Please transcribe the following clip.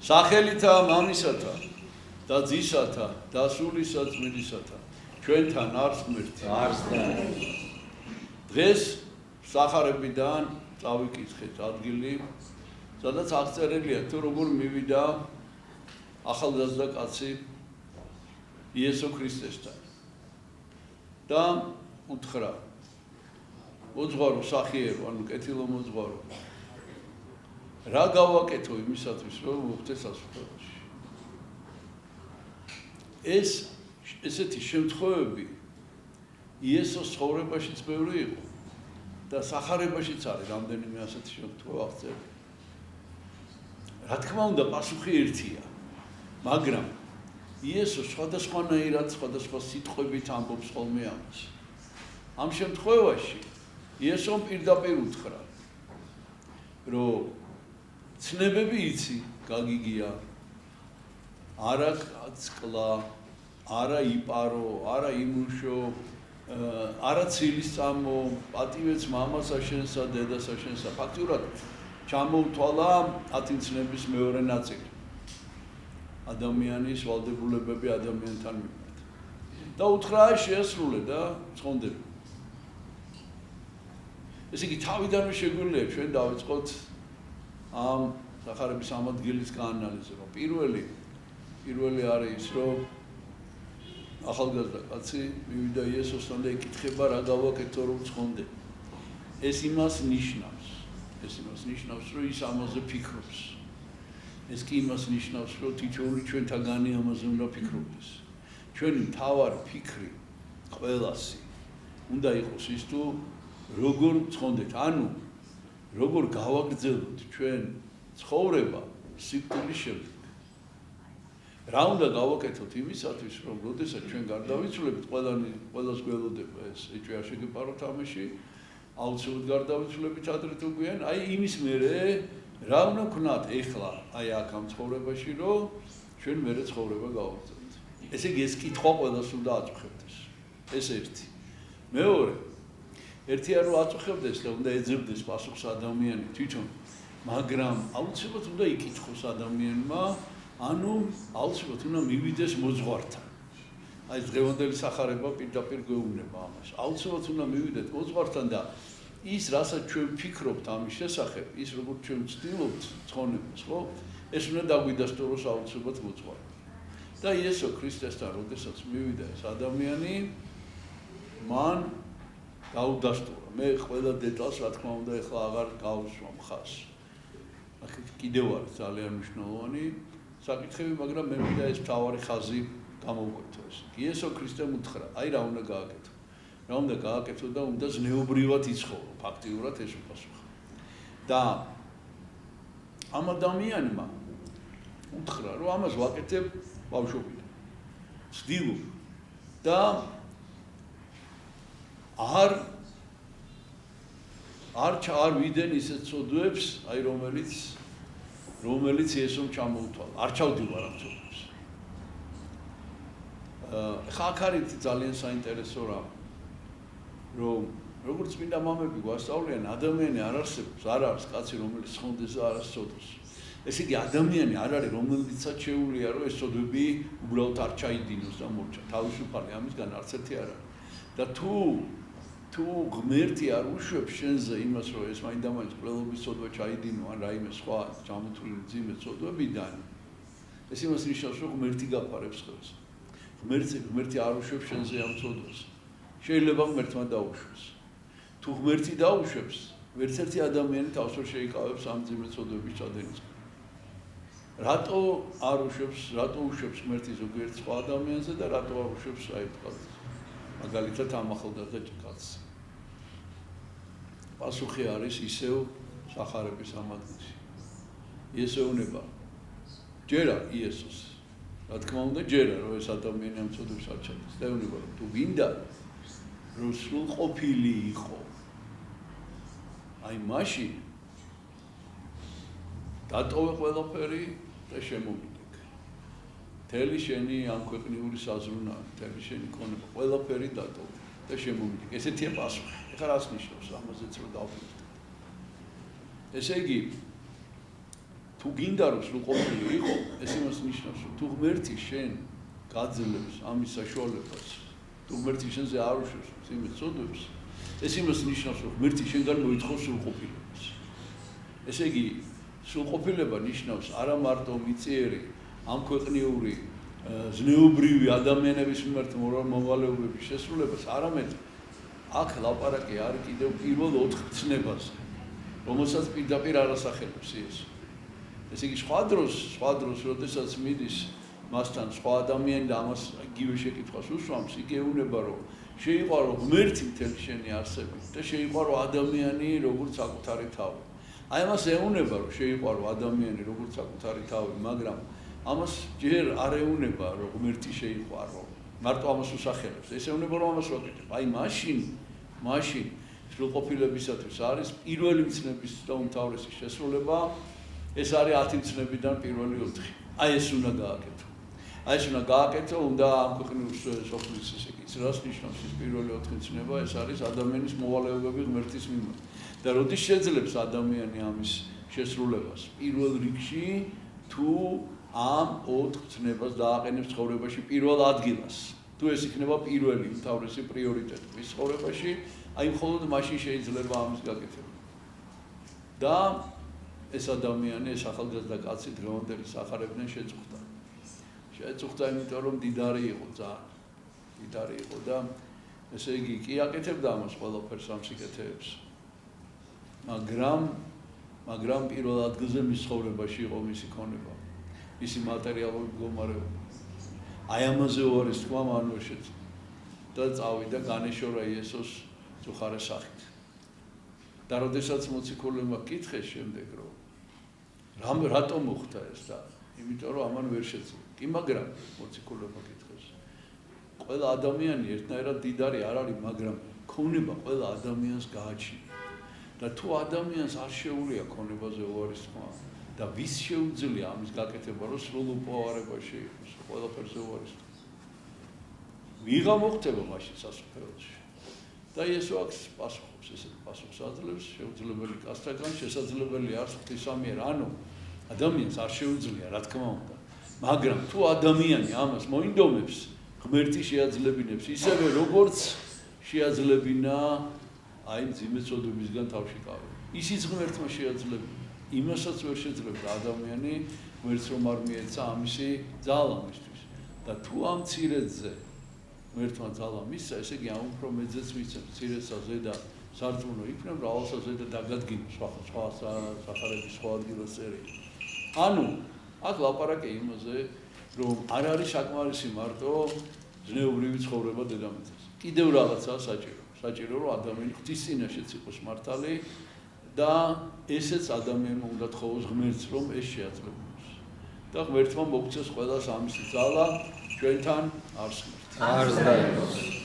სახელითა მამისათა და ძისათა და სულისა ძმისათა ჩვენთან არს ღმერთი. დღეს სახარებიდან წავიკითხეთ ადგილი, სადაც აღწერილია თუ როგორ მივიდა ახალგაზრდა კაცი იესო ქრისტესთან და უთხრა მოძღვარო სახიერო, ანუ კეთილო მოძღვარო, რა გავაკეთო იმისათვის, რომ მოხდეს სასუფეველში. ესეთი შემთხვევები იესოს ცხოვრებაშიც ბევრი იყო და სახარებაშიც არის რამდენიმე ასეთი შემთხვევა აღწერილი. რა თქმა უნდა, პასუხი ერთია, მაგრამ იესო სხვადასხვანაირად, სხვადასხვა სიტყვებით ამბობს ხოლმე ამას. ამ შემთხვევაში იესომ პირდაპირ უთხრა, რომ ცნებები იცი, გაგიგია, არა გაწყლა, არა იპარო, არა იმუშო, არა ცილის წამო, პატივეც მამასა შენსა, დედასა შენსა. ფაქტიურად ჩამოუთვალა 10 ცნების მეორე ნაწილი. ადამიანის ვალდებულებები ადამიანთან მიმართ. და უთხრა შეასრულე და ცხონდები. ესე იგი თავიდანვე შეგვიძლია ჩვენ დავიწყოთ ამ სახარების ამ ადგილის გაანალიზება. პირველი არის ის, რომ ახალგაზრდა კაცი მივიდა იესოსთან და ეკითხება რა გავაკეთო რომ ცხონდე. ეს იმას ნიშნავს, რომ ის ამაზე ფიქრობს. ეს კი იმას ნიშნავს, რომ თითოეული ჩვენთაგანი ამაზე უნდა ფიქრობდეს. ჩვენი მთავარი ფიქრი ყველასი უნდა იყოს ის თუ როგორ ცხონდეთ, ანუ როგორ გავაგრძელოთ ჩვენ ცხოვრება სიკვდილის შემდეგ. რა უნდა გავაკეთოთ იმისათვის, რომ როდესაც ჩვენ გარდავიცვლებით, ყველას გველოდება ეს ეჭვი არ შეგეპაროთ ამაში, აუცილებლად გარდავიცვლებით ადრე თუ გვიან, აი იმის მერე რა უნდა ვქნათ ეხლა აი აქ ამ ცხოვრებაში, რომ ჩვენ მერე ცხოვრება გავაგრძელოთ. ესე იგი ეს კითხვა ყველას უნდა აწუხებდეს. ეს ერთი. მეორე, ერთია რომ აწუხებდეს და უნდა ეძებდეს პასუხს ადამიანი თვითონ, მაგრამ აუცილებლად უნდა იკითხოს ადამიანმა, ანუ აუცილებლად უნდა მივიდეს მოძღვართან. აი დღევანდელი სახარება პირდაპირ გვეუბნება ამას. აუცილებლად უნდა მივიდეთ მოძღვართან და ის, რასაც ჩვენ ვფიქრობთ ამის შესახებ, ის როგორც ჩვენ ვცდილობთ ცხონებას, ხო? ეს უნდა დაგვიდასტუროს აუცილებლად მოძღვარი. და იესო ქრისტესთან, როდესაც მივიდა ეს ადამიანი, მან დაუდასტურა. მე ყველა დეტალს, რა თქმა უნდა, ეხლა აღარ გავუსვამ ხაზს. აქ კიდევ არის ძალიან მნიშვნელოვანი საკითხები, მაგრამ მე მინდა ეს მთავარი ხაზი გამოვკვეთო. იესო ქრისტემ უთხრა, აი რა უნდა გააკეთო. რა უნდა გააკეთო და უნდა ზნეობრივად იცხოვრო, ფაქტიურად ეს უპასუხა. და ამ ადამიანმა უთხრა, რომ ამას ვაკეთებ ბავშვობიდან. ვცდილობ და არ ვიდენ ისეთ ცოდვებს, აი რომელიც იესომ ჩამოუთვალა. არ ჩავდივარ ამ ცოდვებს. ხა აქ არის ძალიან საინტერესო რამ, რომ როგორც წმინდა მამები გვასწავლიან, ადამიანი არ არსებობს, არ არის კაცი, რომელიც ცხონდეს და არ არის ცოდვას. ესე იგი ადამიანი არ არის, რომელიცაც შეუძლია, რომ ეს ცოდვები უბრალოდ არ ჩაიდინოს და მორჩა. თავისუფალი ამისგან არც ერთი არ არის. და თუ ღმერთი არ უშვებს შენზე იმას, რომ ეს მაინდამაინც ყველობის ცოდვა ჩაიდინო, ან რაიმე სხვა ჩამოთვლილი მძიმე ცოდვებიდან, ეს იმას ნიშნავს, რომ ღმერთი გაფარებს ხელს. ღმერთი არ უშვებს შენზე ამ ცოდვას. შეიძლება ღმერთმა დაუშვეს. თუ ღმერთი დაუშვებს, ვერც ერთი ადამიანი თავს ვერ შეიკავებს ამ მძიმე ცოდვების ჩადენისგან. რატო არ უშვებს, რატო უშვებს ღმერთი ზოგიერთ სხვა ადამიანზე და რატო არ უშვებს აი მაგალითად ამ ახალგაზრდა კაცს. პასუხი არის ისევ სახარების ამ ადგილში. იესოუნება ჯერა იესოს. რა თქმა უნდა ჯერა, რომ ეს ადამიანი ამ ცოდვებს არ ჩადის. და ეუბნება, რომ თუ გინდა რომ სრულყოფილი იყო, აი მაშინ დატოვე ყველაფერი და შემოვიდეკ. მთელი შენი ამ ქვეყნიური საზრუნა, მთელი შენი ქონება, ყველაფერი დატოვე და შემოვიდეკ. ესეთია პასუხი. ეხლა რას ნიშნავს ამაზეც რომ დავფიქრდეთ. ესე იგი თუ გინდა რომ სრულყოფილი იყო, ეს იმას ნიშნავს, რომ თუ ღმერთი შენ გაძლევს ამის საშუალებას, თუ ღმერთი შენზე არ უშვებს იმის წოდებს, ეს იმას ნიშნავს, რომ ღმერთი შენგან მოითხოვს სრულყოფილებას. ესე იგი, სრულყოფილება ნიშნავს არა მარტო მიწიერი, ამ ქვეყნიური, ზნეობრივი ადამიანების მიმართ მოვალეობების შესრულებას, არამედ აქ ლაპარაკი არის კიდევ პირველ 4 ცნებაზე, რომელსაც პირდაპირ არ ასახელებს იესო. ესე იგი, სხვა დროს, როდესაც მიდის მასთან სხვა ადამიანი და ამას იგივე შეკითხვას უსვამს, იგი ეუბნება, რომ შეიყვარო ღმერთი მთელი შენი არსებით და შეიყვარო ადამიანი როგორც საკუთარი თავი. აი ამას ეუბნება, რომ შეიყვარო ადამიანი როგორც საკუთარი თავი, მაგრამ ამას ჯერ არ ეუბნება, რომ ღმერთი შეიყვარო. მარტო ამას უსახელებს. ეს ეუბნება, რომ ამას ვაკეთებ. აი მაშინ სრულყოფილებისათვის არის პირველი მცნების და უმთავრესი შესრულება, ეს არის 10 მცნებიდან პირველი 4. აი ეს უნდა გააკეთო, უნდა ამ ქვეყნიურ სოფლის ესე იგი, რას ნიშნავს ის პირველი 4 მცნება, ეს არის ადამიანის მოვალეობები ღმერთის მიმართ. და როდის შეძლებს ადამიანი ამის შესრულებას? პირველ რიგში თუ ამ 4 მცნებას დააყენებს ცხოვრებაში პირველ ადგილას. თუ ეს იქნება პირველი უმთავრესი პრიორიტეტი მის ცხოვრებაში, აი მხოლოდ მაშინ შეიძლება ამის გაკეთება. და ეს ადამიანი, ეს ახალგაზრდა კაცი დღევანდელი სახარებიდან შეწუხდა. შეწუხდა, იმიტომ რომ დიდარი იყო ძალიან. დიდარი იყო და ესე იგი კი აკეთებდა ამას ყველაფერს ამ სიკეთეებს. მაგრამ პირველ ადგილზე მის ცხოვრებაში იყო მისი ქონება, მისი მატერიალური მდგომარეობა. აი ამაზე უარის თქვა მან ვერ შეძლო. და წავიდა განეშორა იესოს წუხარეს სახით. და როდესაც მოციქულებმა კითხეს შემდეგ, რომ რატომ მოხდა ეს და იმიტომ რომ ამან ვერ შეძლო. კი, მაგრამ მოციქულებმა კითხეს. ყველა ადამიანი ერთნაირად დიდარი არ არის, მაგრამ ქონება ყველა ადამიანს გააჩნია. და თუ ადამიანს არ შეუძლია ქონებაზე უარის თქვა და ვის შეუძლია ამის გაკეთება, რომ სრულ უპოვარებაში იყოს, ყველაფერზე უარის თქვა. ვიღა მოხდება მაშინ სასופველში. და იესო აქ პასუხობს, ესეთ პასუხს აძლევს, შეუძლებელი კაცთაგან, შესაძლებელი არც ღვთისამიერ, ანუ ადამიანს არ შეუძლია, რა თქმა უნდა. მაგრამ თუ ადამიანი ამას მოინდომებს, ღმერთი შეაძლებინებს ისევე, როგორც შეაძლებინა აი მძიმე წოდებისგან თავში ყავი. ისიც ღმერთმა შეაძლებინა. იმასაც ვერ შეძლებდა ადამიანი, ღმერთს რომ არ მიეცა ამისი ძალა მისთვის. და თუ ამ მცირედზე ღმერთმა ძალა მისცა, ესე იგი ამ უფრო მეძეც მისცემს, მცირედსა ზედა სარწმუნო იქნება, მრავალსა ზედა დაგადგინო სხვა სახარების სხვა ადგილას წერილი. ანუ აქ ლაპარაკი იმაზე, რომ არ არის საკმარისი მარტო ზნეობრივი ცხოვრება დედამიწაზე. კიდევ რაღაცაა საჭირო, რომ ადამიანი ღვთის წინაშეც იყოს მართალი და ესეც ადამიანმა უნდა თხოვოს ღმერთს, რომ ეს შეაძლებინოს. და ღმერთმა მოგცეს ყველას ამისი ძალა ჩვენთან არს ღმერთი.